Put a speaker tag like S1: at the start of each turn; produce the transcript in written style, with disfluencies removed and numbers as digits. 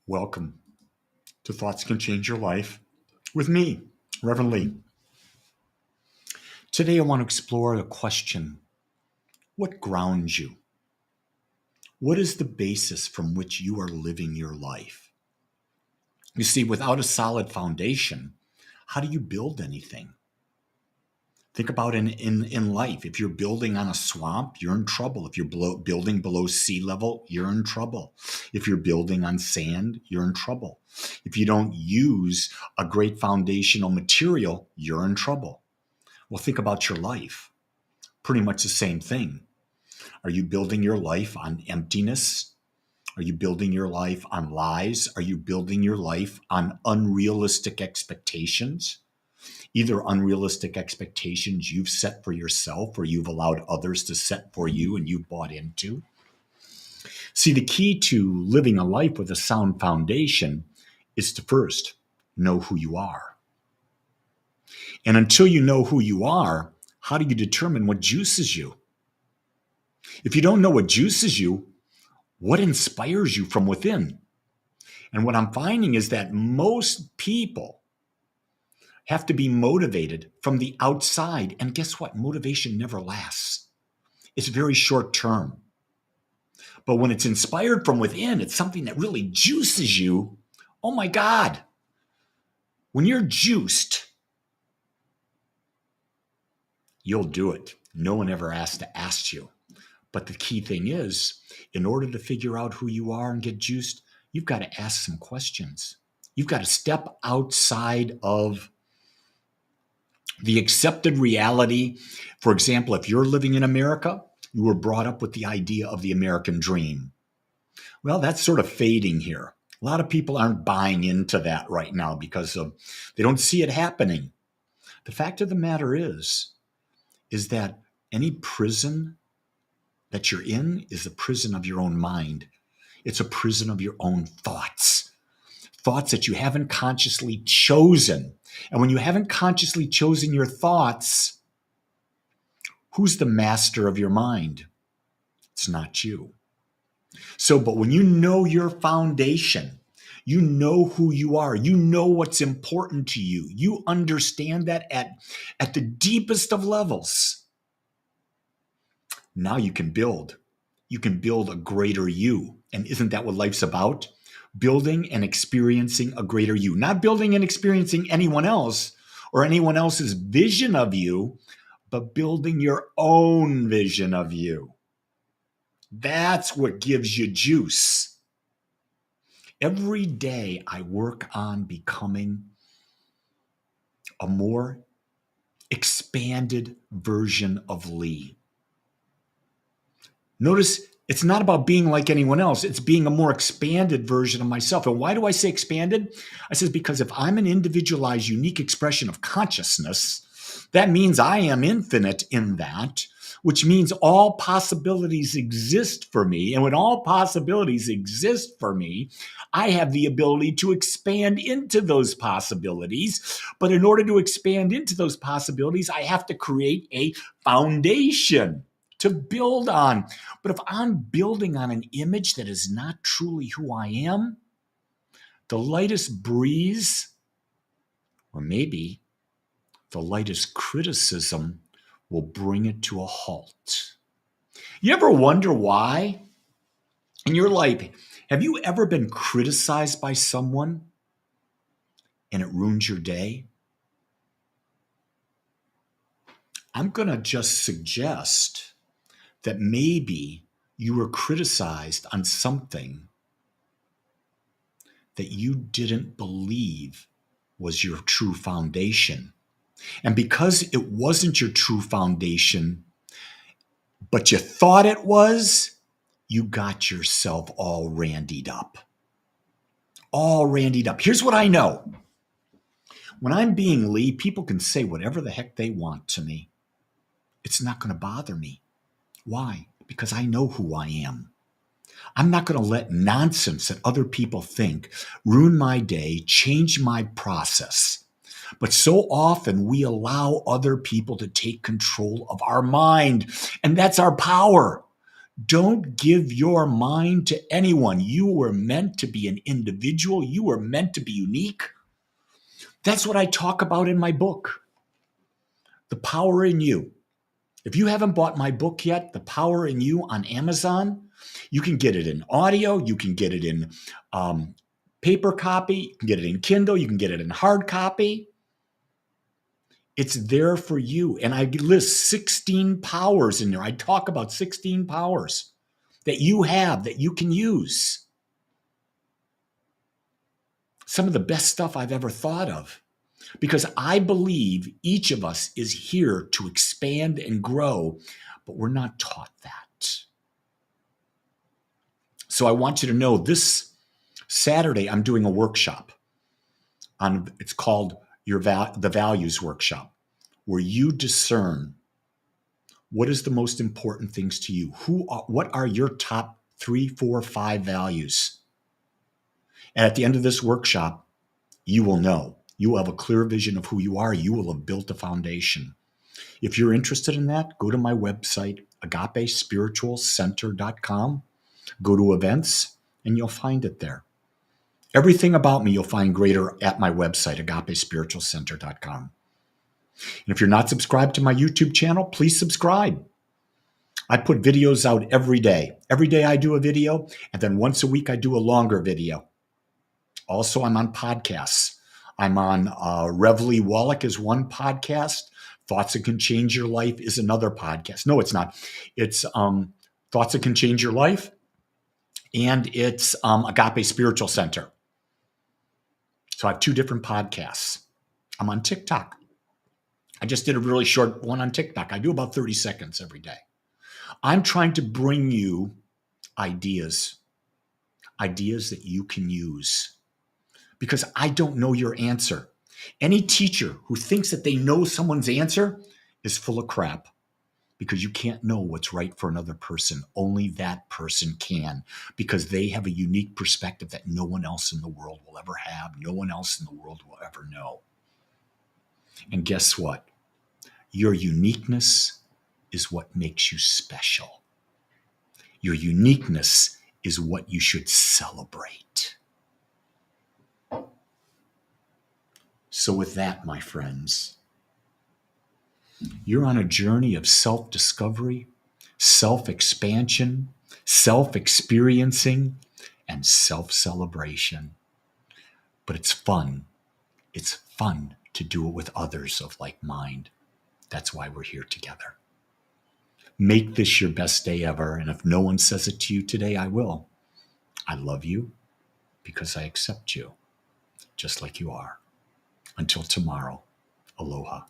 S1: Welcome to Thoughts Can Change Your Life with me, Reverend Lee. Today I want to explore the question, what grounds you? What is the basis from which you are living your life? You see, without a solid foundation, how do you build anything? Think about in life. If you're building on a swamp, you're in trouble. If you're building below sea level, you're in trouble. If you're building on sand, you're in trouble. If you don't use a great foundational material, you're in trouble. Well, think about your life. Pretty much the same thing. Are you building your life on emptiness? Are you building your life on lies? Are you building your life on unrealistic expectations? Either unrealistic expectations you've set for yourself or you've allowed others to set for you and you've bought into. See, the key to living a life with a sound foundation is to first know who you are. And until you know who you are, how do you determine what juices you? If you don't know what juices you, what inspires you from within? And what I'm finding is that most people have to be motivated from the outside. And guess what? Motivation never lasts. It's very short term. But when it's inspired from within, it's something that really juices you. Oh my God. When you're juiced, you'll do it. No one ever has to ask you. But the key thing is, in order to figure out who you are and get juiced, you've got to ask some questions. You've got to step outside of the accepted reality. For example, if you're living in America, you were brought up with the idea of the American dream. Well, that's sort of fading here. A lot of people aren't buying into that right now because they don't see it happening. The fact of the matter is that any prison that you're in is a prison of your own mind. It's a prison of your own thoughts that you haven't consciously chosen. And when you haven't consciously chosen your thoughts, who's the master of your mind? It's not you. So, but when you know your foundation, you know who you are, you know what's important to you, you understand that at the deepest of levels, now you can build. You can build a greater you. And isn't that what life's about? Building and experiencing a greater you. Not building and experiencing anyone else or anyone else's vision of you, but building your own vision of you. That's what gives you juice. Every day I work on becoming a more expanded version of Lee. Notice it's not about being like anyone else. It's being a more expanded version of myself. And why do I say expanded? I says because if I'm an individualized, unique expression of consciousness, that means I am infinite in that, which means all possibilities exist for me. And when all possibilities exist for me, I have the ability to expand into those possibilities. But in order to expand into those possibilities, I have to create a foundation to build on. But if I'm building on an image that is not truly who I am, the lightest breeze, or maybe the lightest criticism, will bring it to a halt. You ever wonder why? In your life, have you ever been criticized by someone and it ruins your day? I'm going to just suggest that maybe you were criticized on something that you didn't believe was your true foundation. And because it wasn't your true foundation, but you thought it was, you got yourself all randied up. All randied up. Here's what I know. When I'm being Lee, people can say whatever the heck they want to me. It's not going to bother me. Why? Because I know who I am. I'm not going to let nonsense that other people think ruin my day, change my process. But so often we allow other people to take control of our mind, and that's our power. Don't give your mind to anyone. You were meant to be an individual. You were meant to be unique. That's what I talk about in my book, The Power in You. If you haven't bought my book yet, The Power in You, on Amazon, you can get it in audio. You can get it in paper copy. You can get it in Kindle. You can get it in hard copy. It's there for you. And I list 16 powers in there. I talk about 16 powers that you have that you can use. Some of the best stuff I've ever thought of. Because I believe each of us is here to expand and grow, but we're not taught that. So I want you to know this Saturday, I'm doing a workshop. It's called the Values Workshop, where you discern what is the most important things to you. What are your top 3, 4, 5 values? And at the end of this workshop, you will know. You will have a clear vision of who you are. You will have built a foundation. If you're interested in that, go to my website, agapespiritualcenter.com. Go to events, and you'll find it there. Everything about me you'll find greater at my website, agapespiritualcenter.com. And if you're not subscribed to my YouTube channel, please subscribe. I put videos out every day. Every day I do a video, and then once a week I do a longer video. Also, I'm on podcasts. I'm on Revely Wallach is one podcast. Thoughts That Can Change Your Life is another podcast. No, it's not. It's Thoughts That Can Change Your Life, and it's Agape Spiritual Center. So I have 2 different podcasts. I'm on TikTok. I just did a really short one on TikTok. I do about 30 seconds every day. I'm trying to bring you ideas that you can use, because I don't know your answer. Any teacher who thinks that they know someone's answer is full of crap, because you can't know what's right for another person. Only that person can, because they have a unique perspective that no one else in the world will ever have. No one else in the world will ever know. And guess what? Your uniqueness is what makes you special. Your uniqueness is what you should celebrate. So with that, my friends, you're on a journey of self-discovery, self-expansion, self-experiencing, and self-celebration. But it's fun. It's fun to do it with others of like mind. That's why we're here together. Make this your best day ever. And if no one says it to you today, I will. I love you because I accept you just like you are. Until tomorrow, aloha.